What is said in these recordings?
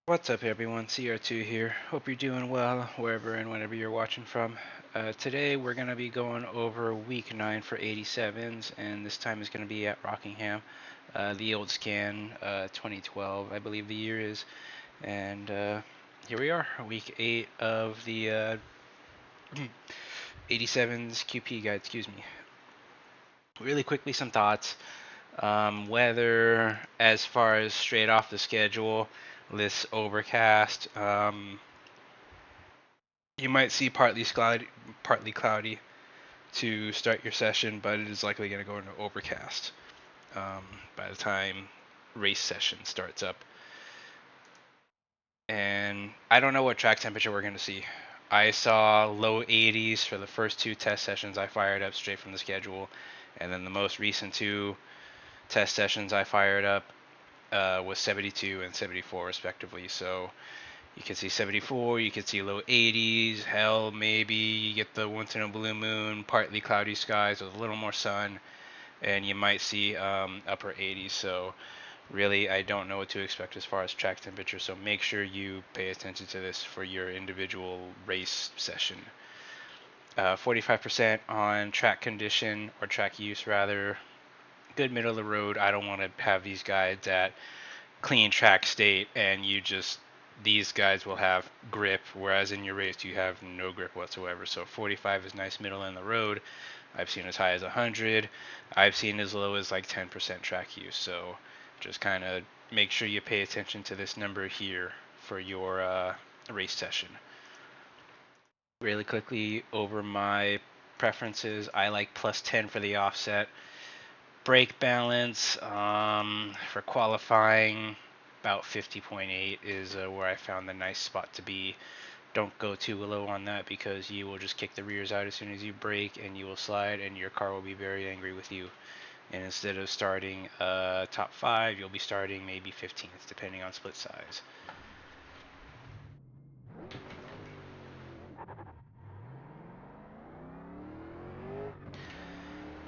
What's up, everyone? CR2 here. Hope you're doing well wherever and whenever you're watching from. Today we're going to be going over week 9 for 87s, and this time is going to be at Rockingham. The old scan, 2012, I believe the year is. And here we are, week 8 of the 87s QP guide, excuse me. Really quickly, some thoughts. Weather, as far as straight off the schedule, this overcast. You might see partly cloudy to start your session, but it is likely going to go into overcast by the time race session starts up. And I don't know what track temperature we're going to see. I saw low 80s for the first 2 test sessions I fired up straight from the schedule, and then the most recent 2 test sessions I fired up was 72 and 74 respectively. So you can see 74, you can see low 80s, hell, maybe you get the once in a blue moon, partly cloudy skies with a little more sun, and you might see upper 80s. So really, I don't know what to expect as far as track temperature, so make sure you pay attention to this for your individual race session. 45% on track condition, or track use rather, good middle of the road. I don't want to have these guides at clean track state and these guys will have grip, whereas in your race you have no grip whatsoever. So 45 is nice middle in the road. I've seen as high as 100. I've seen as low as like 10% track use. So just kind of make sure you pay attention to this number here for your race session. Really quickly over my preferences, I like plus 10 for the offset. Brake balance for qualifying, about 50.8 is where I found the nice spot to be. Don't go too low on that because you will just kick the rears out as soon as you brake and you will slide and your car will be very angry with you. And instead of starting top 5, you'll be starting maybe 15th depending on split size.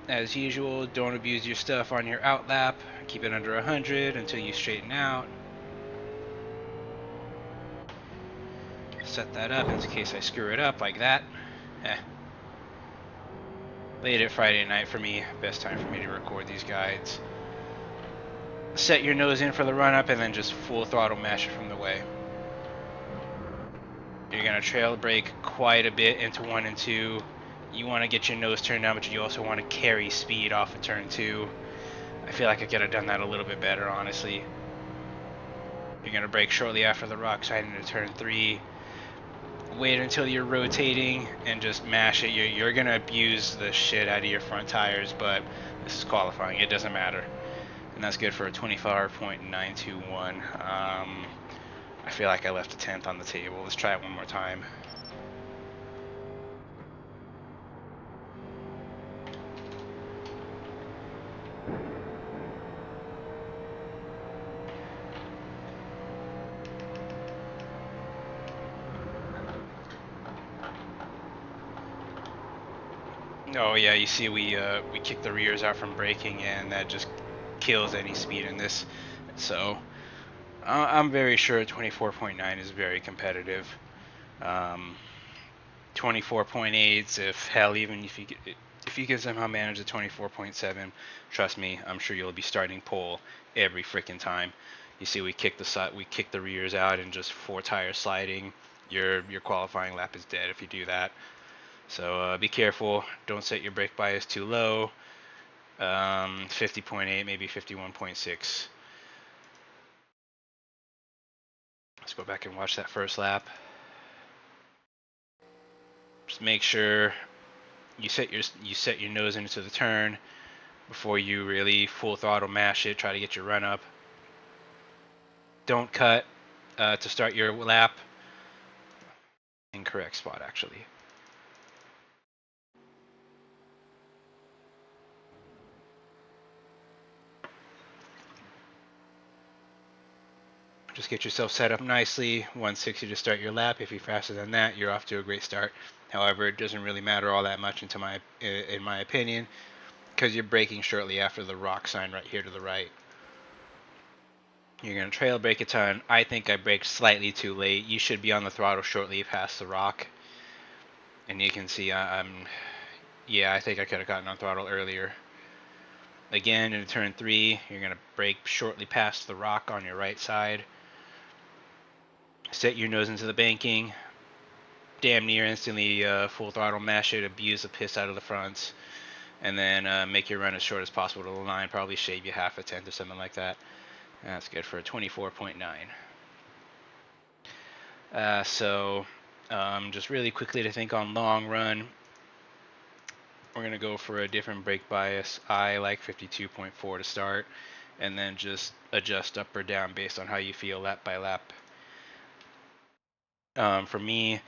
As usual, don't abuse your stuff on your outlap. Keep it under 100 until you straighten out. Set that up in case I screw it up like that. Late at Friday night for me, best time for me to record these guides. Set your nose in for the run up and then just full throttle mash it from the way. You're going to trail brake quite a bit into 1 and 2. You want to get your nose turned down, but you also want to carry speed off of turn 2. I feel like I could have done that a little bit better, honestly. You're going to brake shortly after the rock side into turn 3. Wait until you're rotating and just mash it. You're going to abuse the shit out of your front tires, but this is qualifying. It doesn't matter. And that's good for a 24.921. I feel like I left a 10th on the table. Let's try it one more time. Oh yeah, you see we kick the rears out from braking, and that just kills any speed in this. So I'm very sure 24.9 is very competitive. 24.8s, if hell, even if you can somehow manage a 24.7, trust me, I'm sure you'll be starting pole every freaking time. You see, we kick the rears out and just 4 tire sliding. Your qualifying lap is dead if you do that. So be careful. Don't set your brake bias too low. 50.8, maybe 51.6. Let's go back and watch that first lap. Just make sure you set your nose into the turn before you really full throttle mash it. Try to get your run up. Don't cut to start your lap. Incorrect spot, actually. Just get yourself set up nicely. 160 to start your lap. If you're faster than that, you're off to a great start. However, it doesn't really matter all that much in my opinion, because you're braking shortly after the rock sign right here to the right. You're going to trail brake a ton. I think I braked slightly too late. You should be on the throttle shortly past the rock. And you can see yeah, I think I could have gotten on throttle earlier. Again, in turn 3, you're going to brake shortly past the rock on your right side. Set your nose into the banking. Damn near instantly full throttle mash it, abuse the piss out of the fronts. And then make your run as short as possible to the line. Probably shave you half a tenth or something like that. That's good for a 24.9. So just really quickly to think on long run, we're going to go for a different brake bias. I like 52.4 to start, and then just adjust up or down based on how you feel lap by lap. For me,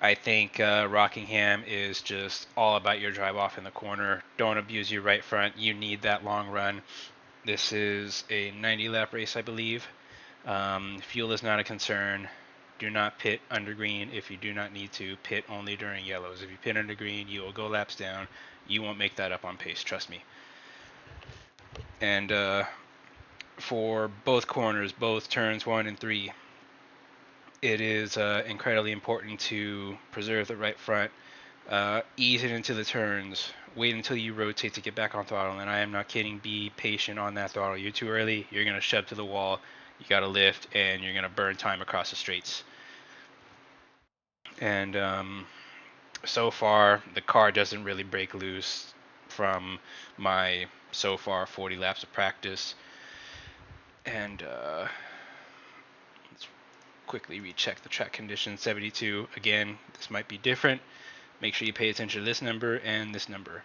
I think Rockingham is just all about your drive off in the corner. Don't abuse your right front. You need that long run. This is a 90 lap race, I believe. Fuel is not a concern. Do not pit under green if you do not need to. Pit only during yellows. If you pit under green, you will go laps down. You won't make that up on pace, trust me. And for both corners, both turns 1 and 3, it is incredibly important to preserve the right front. Ease it into the turns. Wait until you rotate to get back on throttle. And I am not kidding. Be patient on that throttle. You're too early. You're going to shove to the wall. You got to lift, and you're going to burn time across the straights. And so far, the car doesn't really break loose from my so far 40 laps of practice. And let's quickly recheck the track conditions. 72. Again, this might be different. Make sure you pay attention to this number and this number.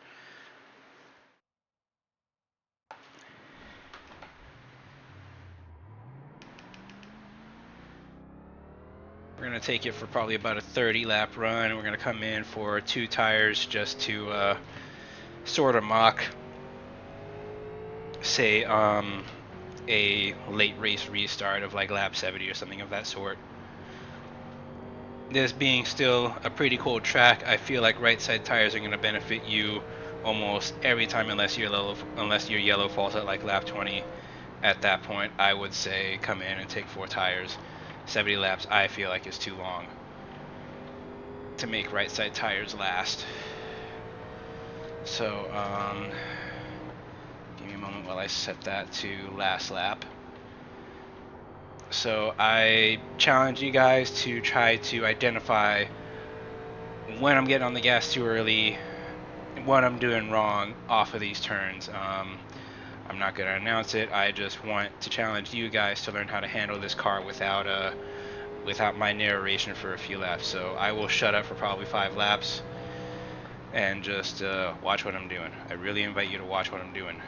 We're going to take it for probably about a 30 lap run. We're going to come in for 2 tires just to sort of mock, say, a late race restart of like lap 70 or something of that sort. This being still a pretty cold track, I feel like right side tires are going to benefit you almost every time unless your yellow falls at like lap 20. At that point, I would say come in and take 4 tires. 70 laps I feel like is too long to make right side tires last. So give me a moment while I set that to last lap. So I challenge you guys to try to identify when I'm getting on the gas too early, what I'm doing wrong off of these turns. I'm not going to announce it. I just want to challenge you guys to learn how to handle this car without my narration for a few laps. So I will shut up for probably 5 laps and just watch what I'm doing. I really invite you to watch what I'm doing.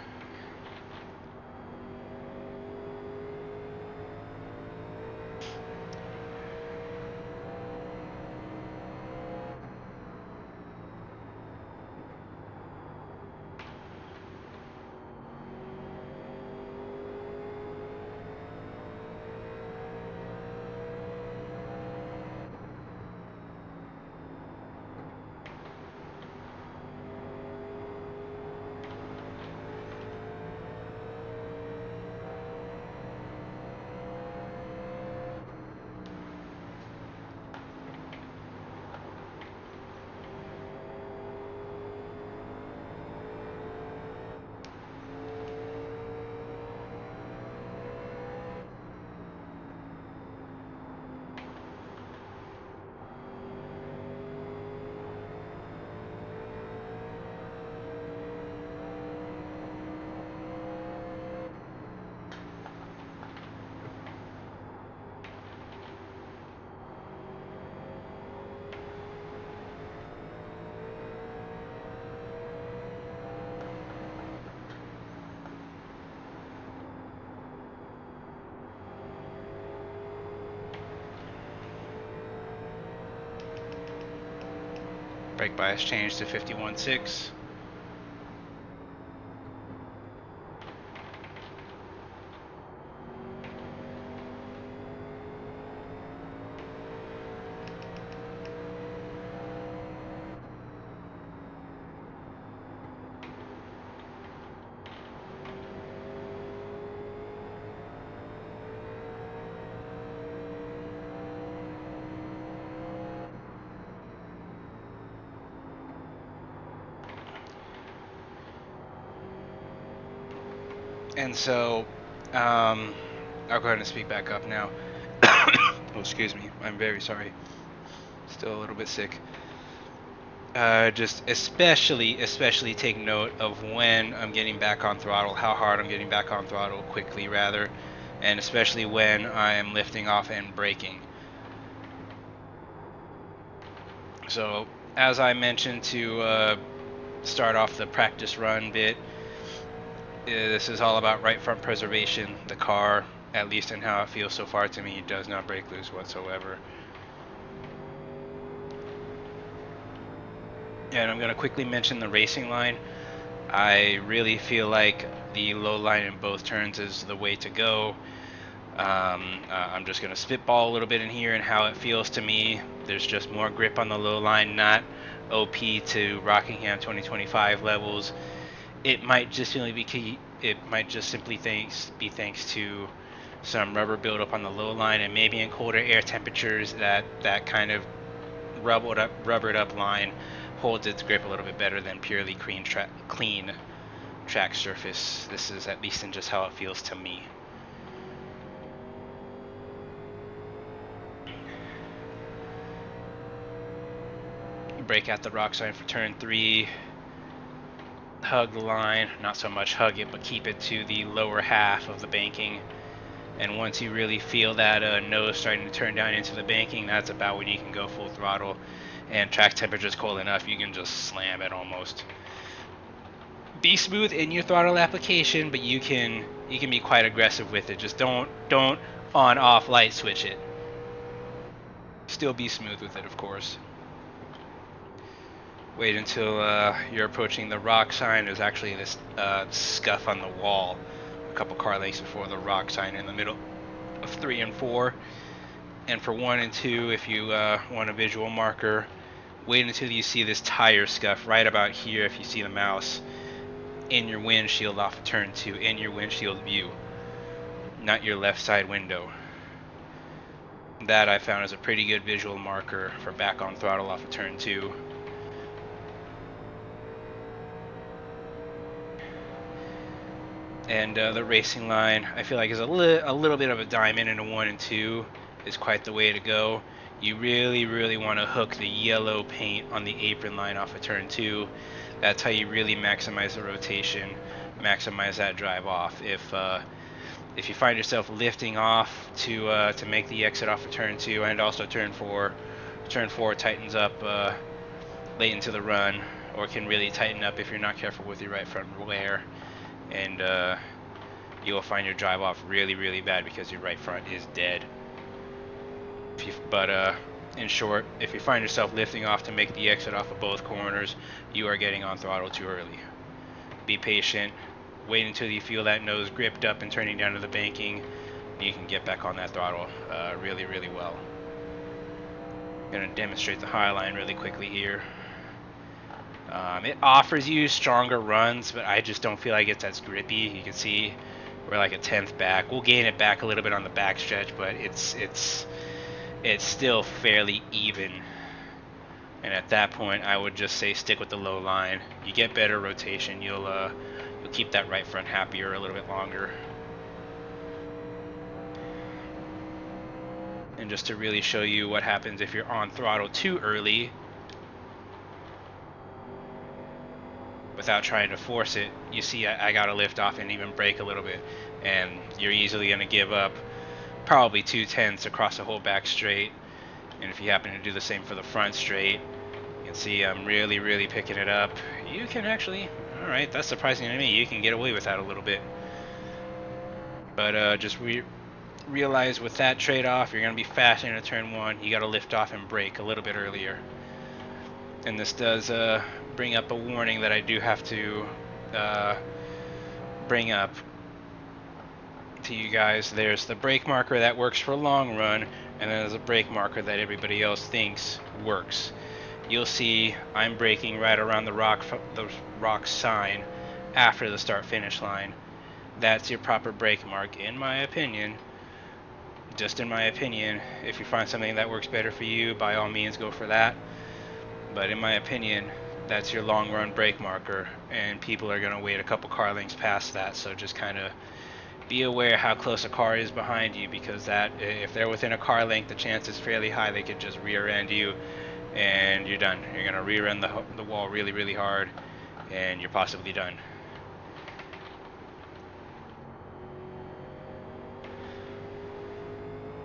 Brake bias changed to 51.6. And so, I'll go ahead and speak back up now. Oh, excuse me. I'm very sorry. Still a little bit sick. Just especially take note of when I'm getting back on throttle, how hard I'm getting back on throttle, quickly rather, and especially when I am lifting off and braking. So, as I mentioned to start off the practice run bit, this is all about right front preservation. The car, at least in how it feels so far to me, does not break loose whatsoever. And I'm going to quickly mention the racing line. I really feel like the low line in both turns is the way to go. I'm just going to spitball a little bit in here and how it feels to me. There's just more grip on the low line, not OP to Rockingham 2025 levels. It might just simply be thanks to some rubber buildup on the low line, and maybe in colder air temperatures that kind of rubbered up line holds its grip a little bit better than purely clean track surface. This is at least in just how it feels to me. Brake at the rock sign for turn 3. Hug the line, not so much hug it, but keep it to the lower half of the banking. And once you really feel that nose starting to turn down into the banking, that's about when you can go full throttle. And track temperature is cold enough, you can just slam it almost. Be smooth in your throttle application, but you can be quite aggressive with it. Just don't on-off light switch it. Still be smooth with it, of course. Wait until you're approaching the rock sign. There's actually this scuff on the wall a couple car lengths before the rock sign in the middle of 3 and 4. And for 1 and 2, if you want a visual marker, wait until you see this tire scuff right about here. If you see the mouse in your windshield off of turn 2, in your windshield view, not your left side window. That I found is a pretty good visual marker for back on throttle off of turn 2. And the racing line, I feel like, is a little bit of a diamond, and a 1 and 2 is quite the way to go. You really want to hook the yellow paint on the apron line off of turn 2. That's how you really maximize the rotation, maximize that drive off. If you find yourself lifting off to make the exit off of turn 2 and also turn 4 tightens up late into the run, or can really tighten up if you're not careful with your right front wear. And you'll find your drive off really bad because your right front is dead. But in short, if you find yourself lifting off to make the exit off of both corners, you are getting on throttle too early. Be patient. Wait until you feel that nose gripped up and turning down to the banking. And you can get back on that throttle really well. I'm going to demonstrate the high line really quickly here. It offers you stronger runs, but I just don't feel like it's as grippy. You can see we're like a tenth back. We'll gain it back a little bit on the back stretch, but it's still fairly even. And at that point, I would just say stick with the low line. You get better rotation. You'll keep that right front happier a little bit longer. And just to really show you what happens if you're on throttle too early, without trying to force it, you see I gotta lift off and even brake a little bit, and you're easily gonna give up probably 2/10 across the whole back straight. And if you happen to do the same for the front straight, you can see I'm really picking it up. You can actually, alright, that's surprising to me, you can get away with that a little bit. But just realize with that trade-off, you're gonna be fast into turn 1, you gotta lift off and brake a little bit earlier. And this does bring up a warning that I do have to bring up to you guys. There's the brake marker that works for long run, and then there's a brake marker that everybody else thinks works. You'll see I'm braking right around the rock sign after the start finish line. That's your proper brake mark, in my opinion. Just in my opinion. If you find something that works better for you, by all means go for that. But in my opinion, that's your long run brake marker, and people are going to wait a couple car lengths past that. So just kind of be aware how close a car is behind you, because that, if they're within a car length, the chance is fairly high they could just rear end you and you're done. You're going to rear end the wall really, really hard, and you're possibly done.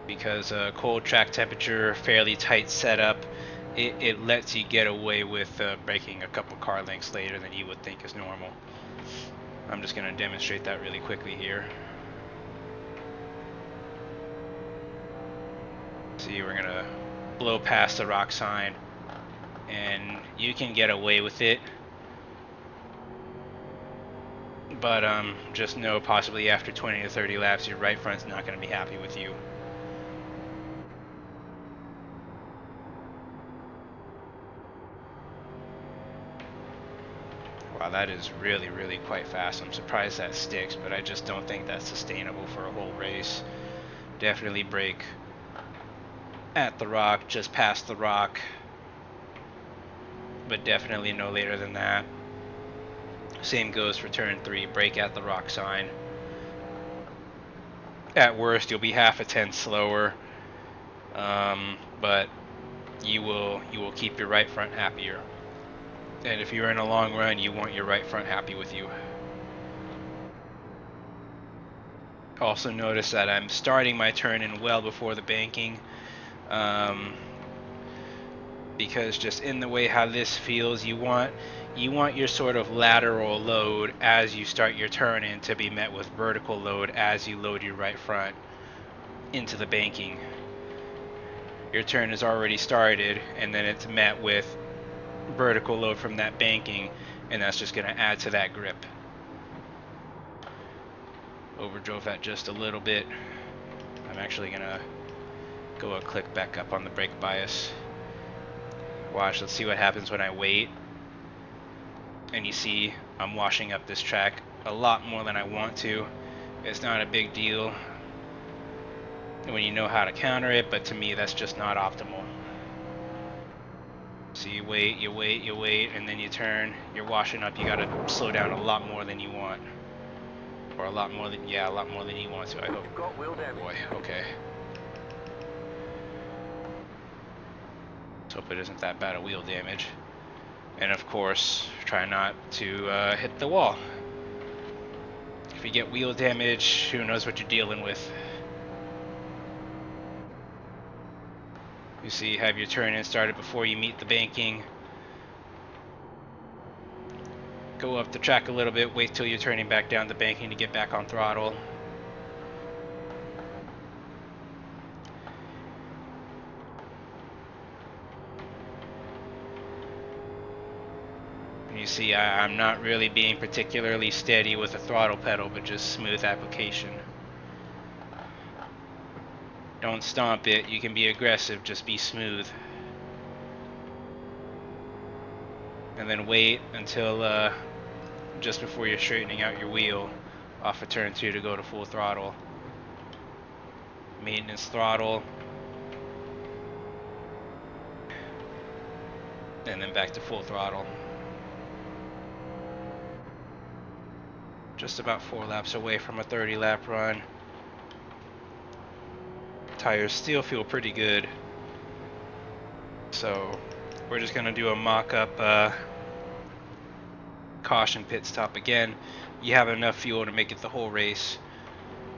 Because cold track temperature, fairly tight setup, it lets you get away with braking a couple car lengths later than you would think is normal. I'm just going to demonstrate that really quickly here. See, we're going to blow past the rock sign, and you can get away with it, but just know possibly after 20 to 30 laps your right front's not going to be happy with you. Wow, that is really, really quite fast. I'm surprised that sticks, but I just don't think that's sustainable for a whole race. Definitely brake at the rock, just past the rock, but definitely no later than that. Same goes for turn 3, brake at the rock sign. At worst, you'll be half a tenth slower, but you will keep your right front happier. And if you're in a long run, you want your right front happy with you. Also notice that I'm starting my turn in well before the banking, because just in the way how this feels, you want your sort of lateral load as you start your turn in to be met with vertical load as you load your right front into the banking. Your turn is already started, and then it's met with vertical load from that banking, and that's just going to add to that grip. Overdrove that just a little bit. I'm actually going to go a click back up on the brake bias. Watch, let's see what happens when I wait. And you see I'm washing up this track a lot more than I want to. It's not a big deal when you know how to counter it, but to me that's just not optimal. So you wait, and then you turn, you're washing up, you gotta slow down a lot more than you want. Or a lot more than you want to, I hope. Oh boy, okay. Let's hope it isn't that bad of wheel damage. And of course, try not to hit the wall. If you get wheel damage, who knows what you're dealing with. You see, have your turn in started before you meet the banking. Go up the track a little bit, wait till you're turning back down the banking to get back on throttle. You see, I'm not really being particularly steady with the throttle pedal, but just smooth application. Don't stomp it, you can be aggressive, just be smooth. And then wait until just before you're straightening out your wheel off of turn 2 to go to full throttle. Maintenance throttle. And then back to full throttle. Just about 4 laps away from a 30 lap run. Tires still feel pretty good. So we're just going to do a mock-up caution pit stop again. You have enough fuel to make it the whole race.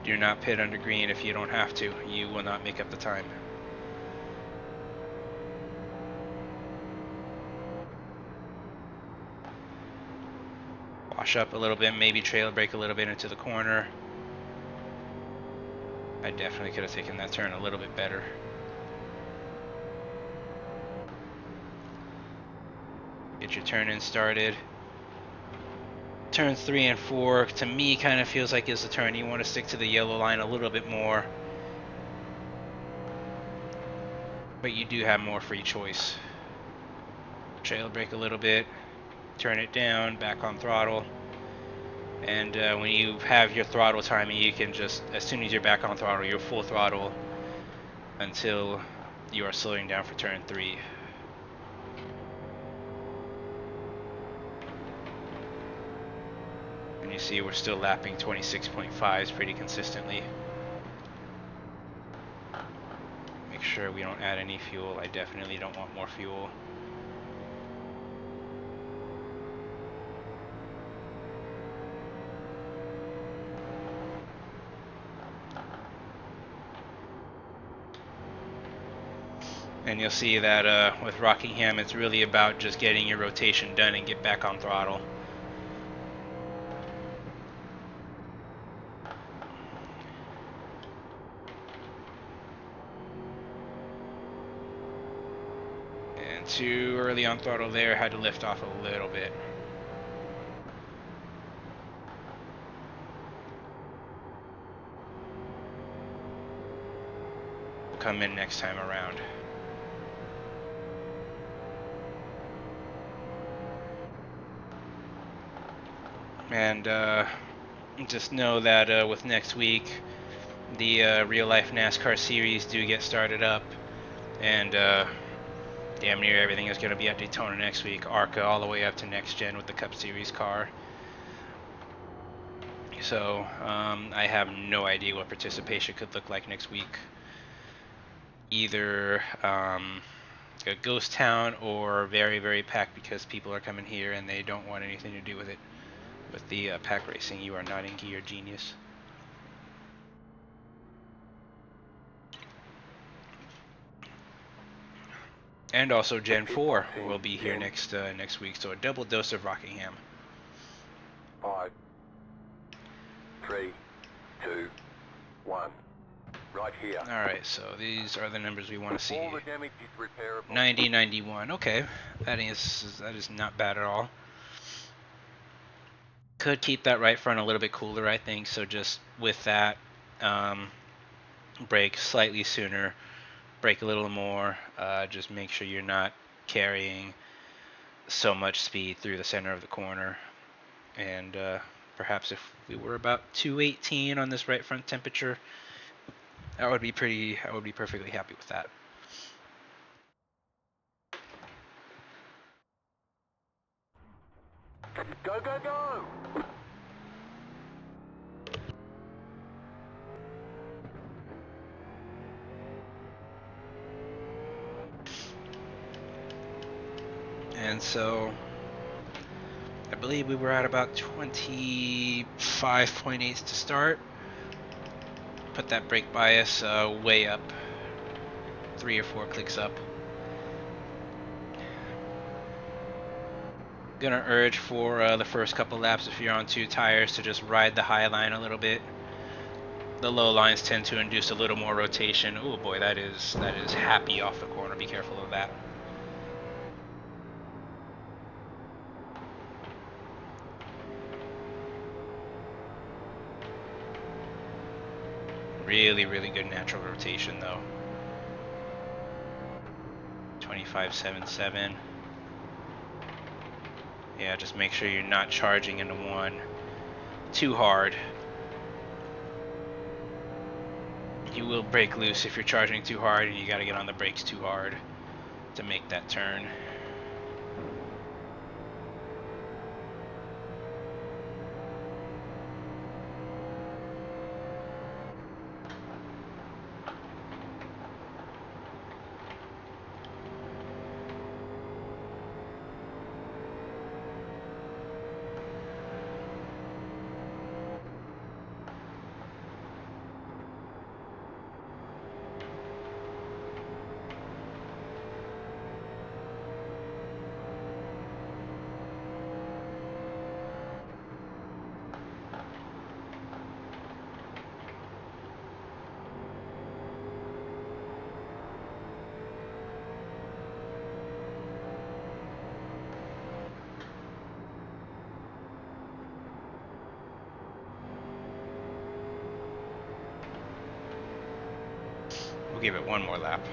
Do not pit under green if you don't have to. You will not make up the time. Wash up a little bit, maybe trail brake a little bit into the corner. I definitely could have taken that turn a little bit better. Get your turn in started. Turns 3 and 4 to me kind of feels like is the turn you want to stick to the yellow line a little bit more, but you do have more free choice. Trail brake a little bit, turn it down, back on throttle, and when you have your throttle timing, you can just, as soon as you're back on throttle, you're full throttle until you are slowing down for turn 3. And you see we're still lapping 26.5s pretty consistently. Make sure we don't add any fuel. I definitely don't want more fuel. And you'll see that with Rockingham, it's really about just getting your rotation done and get back on throttle. And too early on throttle there, had to lift off a little bit. We'll come in next time around. And just know that with next week, the real life NASCAR series do get started up, and damn near everything is going to be at Daytona next week. ARCA all the way up to next gen with the Cup Series car. So I have no idea what participation could look like next week. Either a ghost town or very, very packed because people are coming here and they don't want anything to do with it. With the pack racing, you are not in gear, genius. And also Gen 4 will be here next week, so a double dose of Rockingham. 5, 3, 2, 1. Right here. Alright, so these are the numbers we want to see. All the damage is repairable. 90, 91. Okay, that is not bad at all. Could keep that right front a little bit cooler, I think. So just with that, brake slightly sooner, brake a little more. Just make sure you're not carrying so much speed through the center of the corner. And perhaps if we were about 218 on this right front temperature, I would be perfectly happy with that. Go, go, go! And so I believe we were at about 25.8 to start. Put that brake bias way up, 3 or 4 clicks up. Gonna urge for the first couple laps, if you're on 2 tires, to just ride the high line a little bit. The low lines tend to induce a little more rotation. Oh boy, that is happy off the corner. Be careful of that. Really, really good natural rotation though. 25.77. Yeah, just make sure you're not charging into one too hard. You will break loose if you're charging too hard, and you got to get on the brakes too hard to make that turn. We'll give it one more lap.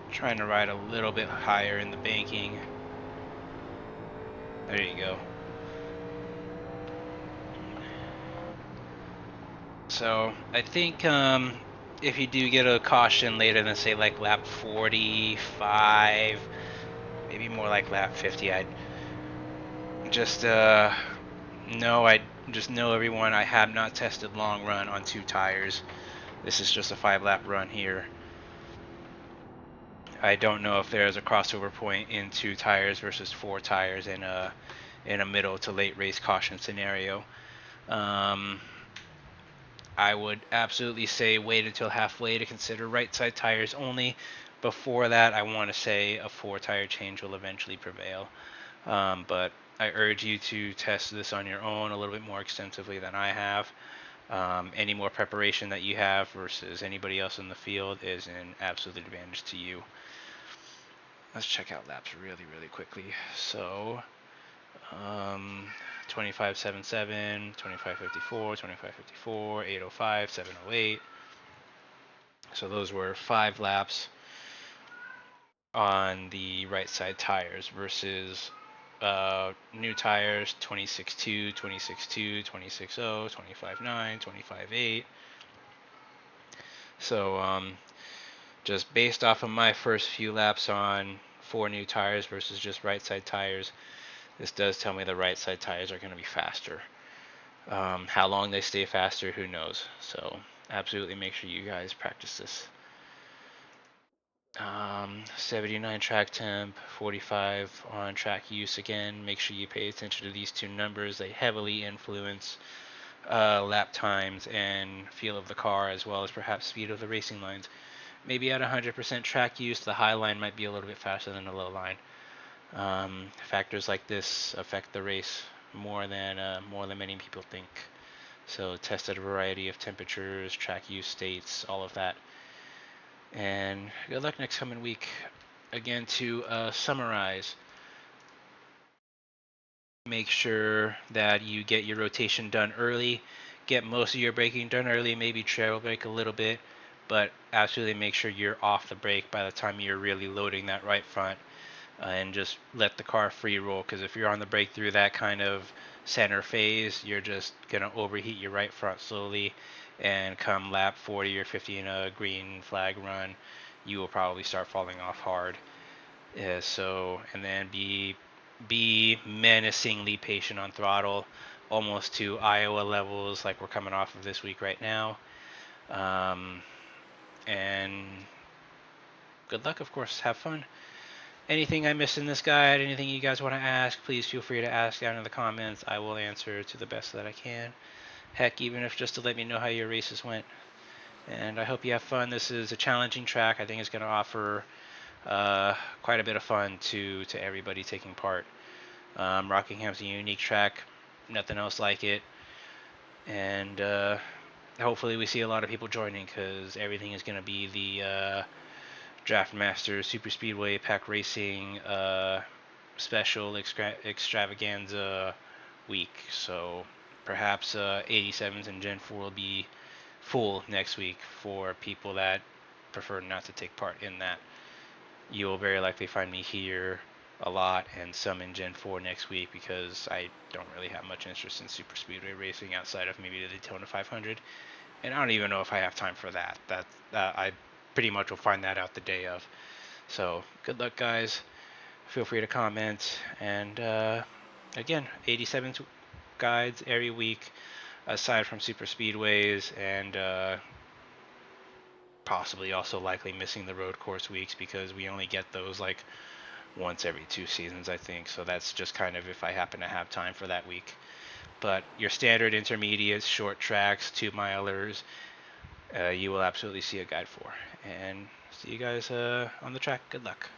Trying to ride a little bit higher in the banking. There you go. So I think if you do get a caution later than say like lap 45, maybe more like lap 50, I'd just I just know everyone. I have not tested long run on 2 tires. This is just a 5 lap run here. I don't know if there's a crossover point in 2 tires versus 4 tires in a middle to late race caution scenario. I would absolutely say wait until halfway to consider right side tires only. Before that, I want to say a 4 tire change will eventually prevail. But I urge you to test this on your own a little bit more extensively than I have. Any more preparation that you have versus anybody else in the field is an absolute advantage to you. Let's check out laps really, really quickly. So, 25.77, 25.54, 25.54, 8.05, 7.08. So those were 5 laps on the right side tires versus new tires 26.2, 26.2, 26.0, 25.9, 25.8. So just based off of my first few laps on 4 new tires versus just right side tires, this does tell me the right side tires are going to be faster. How long they stay faster, who knows? So absolutely make sure you guys practice this. 79 track temp, 45 on track use again. Make sure you pay attention to these two numbers. They heavily influence lap times and feel of the car, as well as perhaps speed of the racing lines. Maybe at 100% track use, the high line might be a little bit faster than the low line. Factors like this affect the race more than many people think. So test at a variety of temperatures, track use states, all of that. And good luck next coming week. Again, to summarize, make sure that you get your rotation done early, get most of your braking done early, maybe trail brake a little bit, but absolutely make sure you're off the brake by the time you're really loading that right front, and just let the car free roll, because if you're on the brake through that kind of center phase, you're just going to overheat your right front slowly, and come lap 40 or 50 in a green flag run, you will probably start falling off hard. And then be menacingly patient on throttle, almost to Iowa levels like we're coming off of this week right now. And good luck, of course. Have fun. Anything I missed in this guide, anything you guys want to ask, please feel free to ask down in the comments. I will answer to the best that I can. Heck, even if just to let me know how your races went. And I hope you have fun. This is a challenging track. I think it's going to offer quite a bit of fun to everybody taking part. Rockingham's a unique track, nothing else like it, and hopefully we see a lot of people joining, because everything is going to be the Draft Masters Super Speedway Pack Racing special extravaganza week. So perhaps 87s and Gen 4 will be full next week for people that prefer not to take part in that. You will very likely find me here a lot, and some in Gen 4 next week, because I don't really have much interest in super speedway racing outside of maybe the Daytona 500, and I don't even know if I have time for that. I pretty much will find that out the day of. So good luck, guys. Feel free to comment, and again, 87 guides every week, aside from super speedways, and possibly also likely missing the road course weeks, because we only get those like once every 2 seasons, I think. So that's just kind of if I happen to have time for that week. But your standard intermediates, short tracks, 2-milers, you will absolutely see a guide for. And see you guys on the track. Good luck.